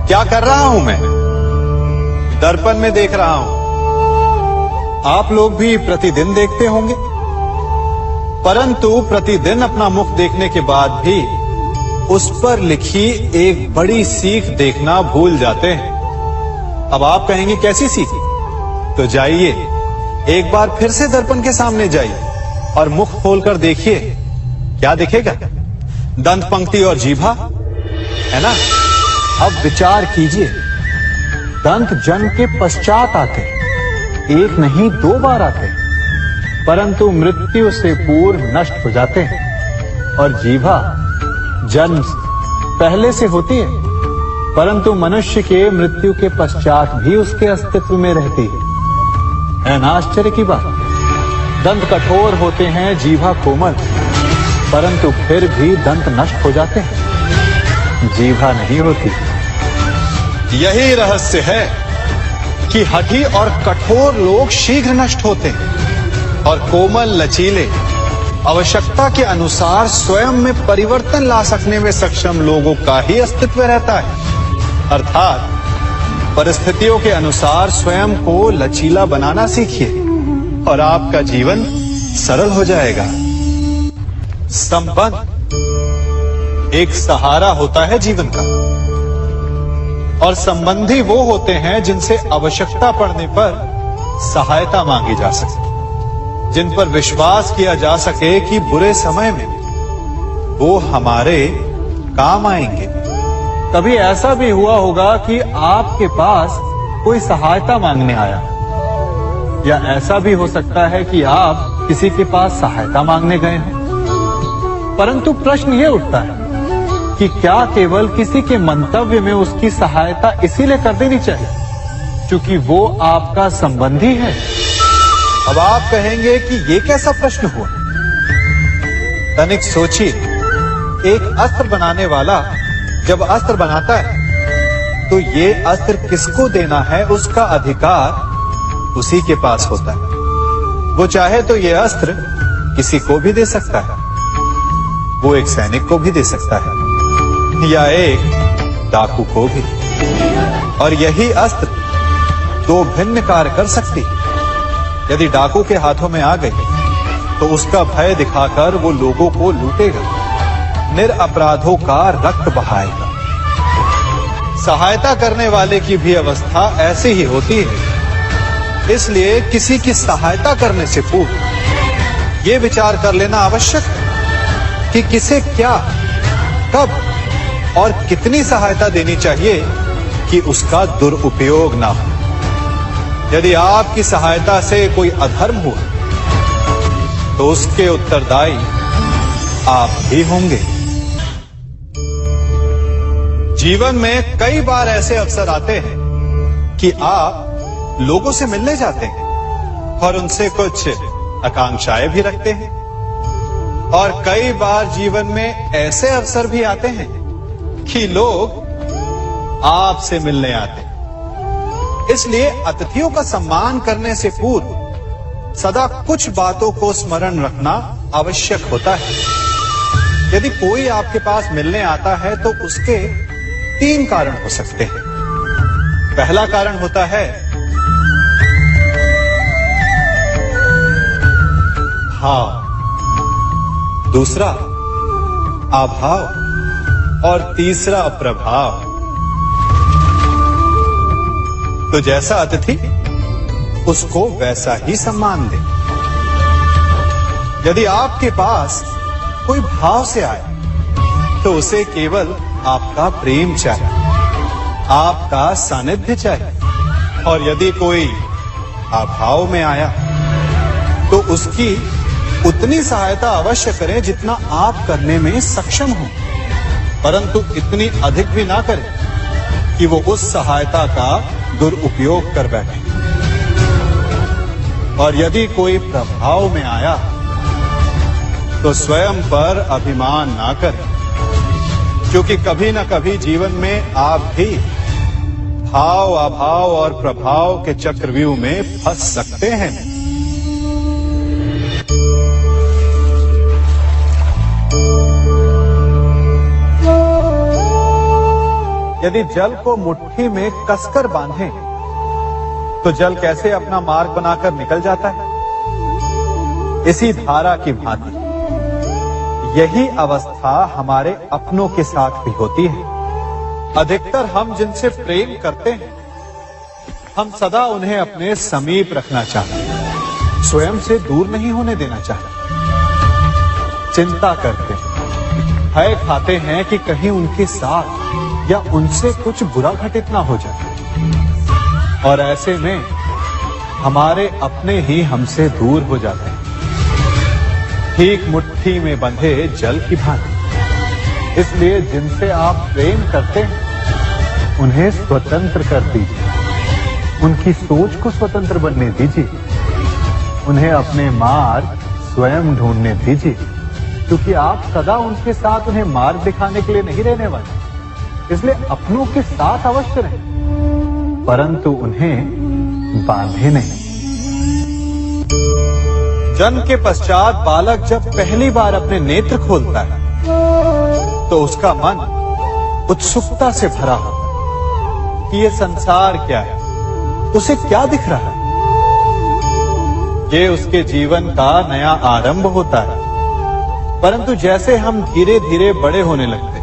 क्या कर रहा हूं मैं? दर्पण में देख रहा हूं। आप लोग भी प्रतिदिन देखते होंगे, परंतु प्रतिदिन अपना मुख देखने के बाद भी उस पर लिखी एक बड़ी सीख देखना भूल जाते हैं। अब आप कहेंगे कैसी सीख? तो जाइए एक बार फिर से दर्पण के सामने जाइए और मुख खोलकर देखिए, क्या दिखेगा? दंत पंक्ति और जीभा, है ना? अब विचार कीजिए, दंत जन्म के पश्चात आते, एक नहीं 2 बार आते, परंतु मृत्यु से पूर्व नष्ट हो जाते हैं। और जीभा जन्म पहले से होती है, परंतु मनुष्य के मृत्यु के पश्चात भी उसके अस्तित्व में रहती है ना? आश्चर्य की बात। दंत कठोर होते हैं, जीभा कोमल, परंतु फिर भी दंत नष्ट हो जाते हैं, जीभा नहीं होती। यही रहस्य है कि हठी और कठोर लोग शीघ्र नष्ट होते हैं और कोमल लचीले आवश्यकता के अनुसार स्वयं में परिवर्तन ला सकने में सक्षम लोगों का ही अस्तित्व रहता है। अर्थात परिस्थितियों के अनुसार स्वयं को लचीला बनाना सीखिए और आपका जीवन सरल हो जाएगा। संबंध एक सहारा होता है जीवन का, और संबंधी वो होते हैं जिनसे आवश्यकता पड़ने पर सहायता मांगी जा सके, जिन पर विश्वास किया जा सके कि बुरे समय में वो हमारे काम आएंगे। कभी ऐसा भी हुआ होगा कि आपके पास कोई सहायता मांगने आया, या ऐसा भी हो सकता है कि आप किसी के पास सहायता मांगने गए हैं। परंतु प्रश्न यह उठता है कि क्या केवल किसी के मंतव्य में उसकी सहायता इसीलिए कर देनी चाहिए क्योंकि वो आपका संबंधी है? अब आप कहेंगे कि ये कैसा प्रश्न हुआ? तनिक सोचिए, एक अस्त्र बनाने वाला जब अस्त्र बनाता है तो ये अस्त्र किसको देना है उसका अधिकार उसी के पास होता है। वो चाहे तो ये अस्त्र किसी को भी दे सकता है, वो एक सैनिक को भी दे सकता है या एक डाकू को भी, और यही अस्त्र 2 भिन्न कार्य कर सकती है। यदि डाकू के हाथों में आ गई तो उसका भय दिखाकर वो लोगों को लूटेगा, निरपराधों का रक्त बहाएगा। सहायता करने वाले की भी अवस्था ऐसी ही होती है। इसलिए किसी की सहायता करने से पूर्व ये विचार कर लेना आवश्यक है कि किसे क्या, कब और कितनी सहायता देनी चाहिए कि उसका दुरुपयोग ना हो। यदि आपकी सहायता से कोई अधर्म हुआ तो उसके उत्तरदायी आप ही होंगे। जीवन में कई बार ऐसे अवसर आते हैं कि आप लोगों से मिलने जाते हैं और उनसे कुछ आकांक्षाएं भी रखते हैं, और कई बार जीवन में ऐसे अवसर भी आते हैं कि लोग आपसे मिलने आते हैं। इसलिए अतिथियों का सम्मान करने से पूर्व सदा कुछ बातों को स्मरण रखना आवश्यक होता है। यदि कोई आपके पास मिलने आता है तो उसके 3 कारण हो सकते हैं। पहला कारण होता है भाव, दूसरा अभाव और तीसरा प्रभाव। तो जैसा अतिथि उसको वैसा ही सम्मान दे। यदि आपके पास कोई भाव से आए तो उसे केवल आपका प्रेम चाहिए, आपका सानिध्य चाहिए, और यदि कोई अभाव में आया तो उसकी उतनी सहायता अवश्य करें जितना आप करने में सक्षम हो, परंतु इतनी अधिक भी ना करें कि वो उस सहायता का दुरुपयोग कर बैठे। और यदि कोई प्रभाव में आया तो स्वयं पर अभिमान ना करें, क्योंकि कभी ना कभी जीवन में आप भी भाव, अभाव और प्रभाव के चक्रव्यूह में फंस सकते हैं। यदि जल को मुट्ठी में कसकर बांधें, तो जल कैसे अपना मार्ग बनाकर निकल जाता है? इसी धारा की भांति यही अवस्था हमारे अपनों के साथ भी होती है। अधिकतर हम जिनसे प्रेम करते हैं, हम सदा उन्हें अपने समीप रखना चाहते हैं, स्वयं से दूर नहीं होने देना चाहते। चिंता करते हैं, भय खाते हैं कि कहीं उनके साथ या उनसे कुछ बुरा घटित ना हो जाए, और ऐसे में हमारे अपने ही हमसे दूर हो जाते हैं, ठीक मुट्ठी में बंधे जल की भांति। इसलिए जिनसे आप प्रेम करते हैं, उन्हें स्वतंत्र कर दीजिए, उनकी सोच को स्वतंत्र बनने दीजिए, उन्हें अपने मार्ग स्वयं ढूंढने दीजिए, क्योंकि आप सदा उनके साथ उन्हें मार्ग दिखाने के लिए नहीं रहने वाले। इसलिए अपनों के साथ अवश्य रहें, परंतु उन्हें बांधे नहीं। जन्म के पश्चात बालक जब पहली बार अपने नेत्र खोलता है, तो उसका मन उत्सुकता से भरा होता है कि ये संसार क्या है, उसे क्या दिख रहा है। ये उसके जीवन का नया आरंभ होता है। परंतु जैसे हम धीरे धीरे बड़े होने लगते हैं,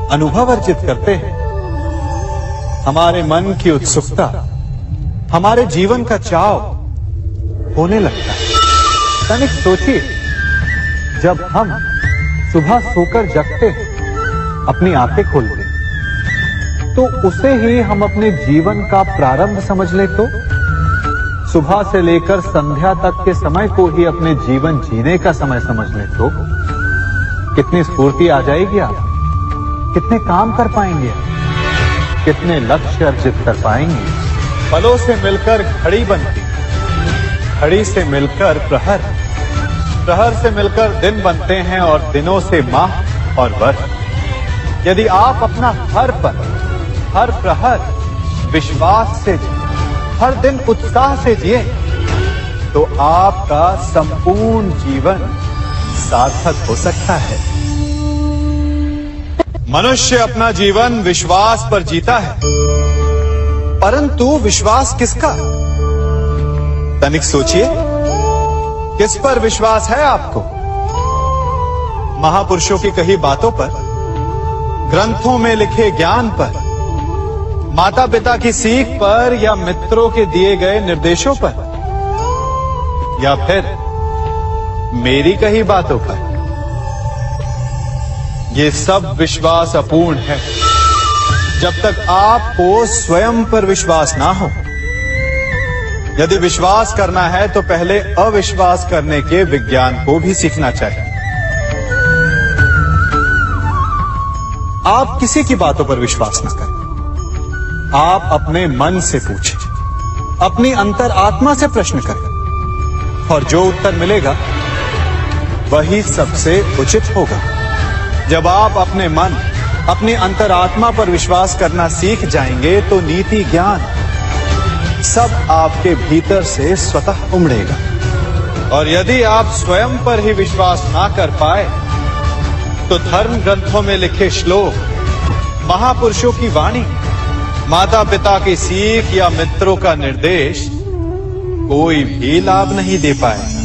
अनुभव अर्जित करते हैं, हमारे मन की उत्सुकता, हमारे जीवन का चाव होने लगता है। तनिक सोचिए, जब हम सुबह सोकर जगते हैं, अपनी आंखें खोलते हैं, तो उसे ही हम अपने जीवन का प्रारंभ समझ ले, तो सुबह से लेकर संध्या तक के समय को ही अपने जीवन जीने का समय समझ ले, तो कितनी स्फूर्ति आ जाएगी। आप कितने काम कर पाएंगे, कितने लक्ष्य अर्जित कर पाएंगे। पलों से मिलकर घड़ी बनती, घड़ी से मिलकर प्रहर, प्रहर से मिलकर दिन बनते हैं, और दिनों से माह और वर्ष। यदि आप अपना हर पल, हर प्रहर विश्वास से, हर दिन उत्साह से जिए, तो आपका संपूर्ण जीवन सार्थक हो सकता है। मनुष्य अपना जीवन विश्वास पर जीता है, परंतु विश्वास किसका? तनिक सोचिए, किस पर विश्वास है आपको? महापुरुषों की कही बातों पर, ग्रंथों में लिखे ज्ञान पर, माता पिता की सीख पर, या मित्रों के दिए गए निर्देशों पर, या फिर मेरी कही बातों पर? ये सब विश्वास अपूर्ण है जब तक आपको स्वयं पर विश्वास ना हो। यदि विश्वास करना है तो पहले अविश्वास करने के विज्ञान को भी सीखना चाहिए। आप किसी की बातों पर विश्वास न करें, आप अपने मन से पूछें, अपनी अंतर आत्मा से प्रश्न करें, और जो उत्तर मिलेगा वही सबसे उचित होगा। जब आप अपने मन, अपनी अंतरात्मा पर विश्वास करना सीख जाएंगे, तो नीति ज्ञान सब आपके भीतर से स्वतः उमड़ेगा। और यदि आप स्वयं पर ही विश्वास ना कर पाए, तो धर्म ग्रंथों में लिखे श्लोक, महापुरुषों की वाणी, माता पिता की सीख या मित्रों का निर्देश कोई भी लाभ नहीं दे पाएगा।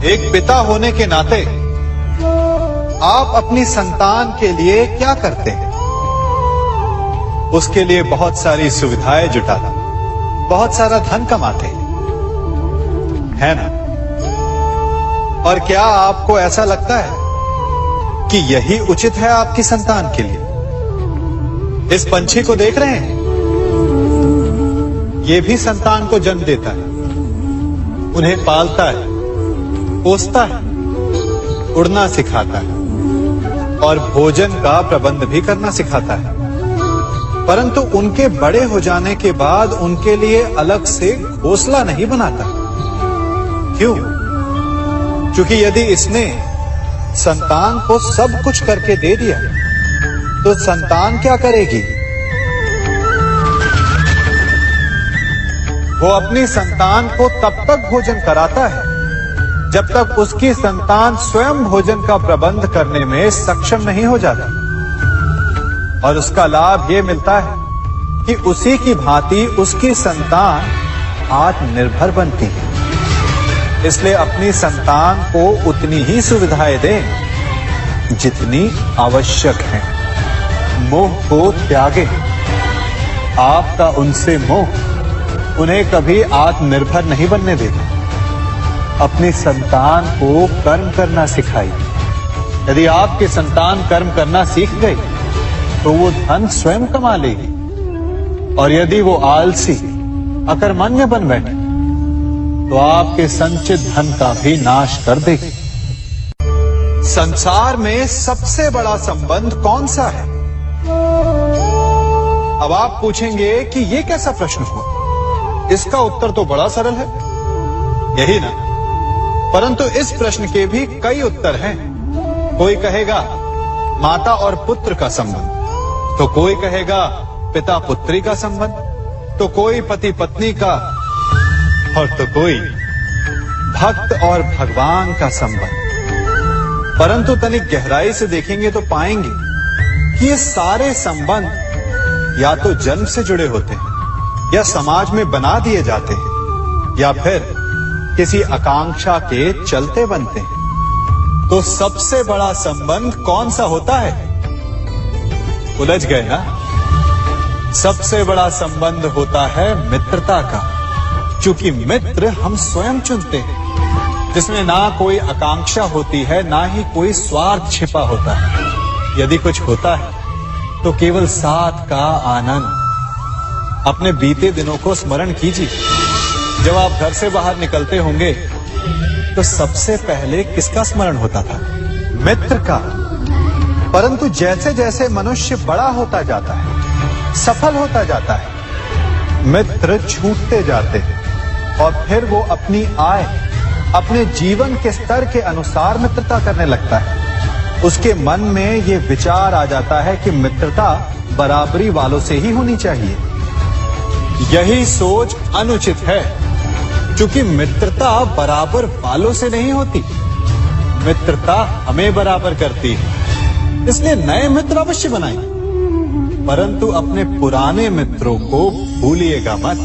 एक पिता होने के नाते आप अपनी संतान के लिए क्या करते हैं? उसके लिए बहुत सारी सुविधाएं जुटाते, बहुत सारा धन कमाते हैं, है ना? और क्या आपको ऐसा लगता है कि यही उचित है आपकी संतान के लिए? इस पंछी को देख रहे हैं, ये भी संतान को जन्म देता है, उन्हें पालता है, पोसता है, उड़ना सिखाता है, और भोजन का प्रबंध भी करना सिखाता है। परंतु उनके बड़े हो जाने के बाद उनके लिए अलग से घोंसला नहीं बनाता। क्यों? क्योंकि यदि इसने संतान को सब कुछ करके दे दिया, तो संतान क्या करेगी? वो अपनी संतान को तब तक भोजन कराता है जब तक उसकी संतान स्वयं भोजन का प्रबंध करने में सक्षम नहीं हो जाती। और उसका लाभ यह मिलता है कि उसी की भांति उसकी संतान आत्मनिर्भर बनती है। इसलिए अपनी संतान को उतनी ही सुविधाएं दें जितनी आवश्यक है। मोह को त्यागें। आपका उनसे मोह उन्हें कभी आत्मनिर्भर नहीं बनने देगा। अपनी संतान को कर्म करना सिखाइए। यदि आपकी संतान कर्म करना सीख गई तो वो धन स्वयं कमा लेगी। और यदि वो आलसी अकर्मण्य बन बैठे तो आपके संचित धन का भी नाश कर देगी। संसार में सबसे बड़ा संबंध कौन सा है? अब आप पूछेंगे कि यह कैसा प्रश्न हुआ? इसका उत्तर तो बड़ा सरल है, यही ना? परंतु इस प्रश्न के भी कई उत्तर हैं। कोई कहेगा माता और पुत्र का संबंध, तो कोई कहेगा पिता पुत्री का संबंध, तो कोई पति पत्नी का, और तो कोई भक्त और भगवान का संबंध। परंतु तनिक गहराई से देखेंगे तो पाएंगे कि ये सारे संबंध या तो जन्म से जुड़े होते हैं, या समाज में बना दिए जाते हैं, या फिर किसी आकांक्षा के चलते बनते हैं। तो सबसे बड़ा संबंध कौन सा होता है? उलझ गए ना? सबसे बड़ा संबंध होता है मित्रता का, क्योंकि मित्र हम स्वयं चुनते हैं, जिसमें ना कोई आकांक्षा होती है, ना ही कोई स्वार्थ छिपा होता है। यदि कुछ होता है तो केवल साथ का आनंद। अपने बीते दिनों को स्मरण कीजिए। जब आप घर से बाहर निकलते होंगे तो सबसे पहले किसका स्मरण होता था? मित्र का। परंतु जैसे जैसे मनुष्य बड़ा होता जाता है, सफल होता जाता है, मित्र छूटते जाते हैं और फिर वो अपनी आय, अपने जीवन के स्तर के अनुसार मित्रता करने लगता है। उसके मन में ये विचार आ जाता है कि मित्रता बराबरी वालों से ही होनी चाहिए। यही सोच अनुचित है, क्योंकि मित्रता बराबर वालों से नहीं होती। मित्रता हमें बराबर करती है। इसलिए नए मित्र अवश्य बनाएं, परंतु अपने पुराने मित्रों को भूलिएगा मत।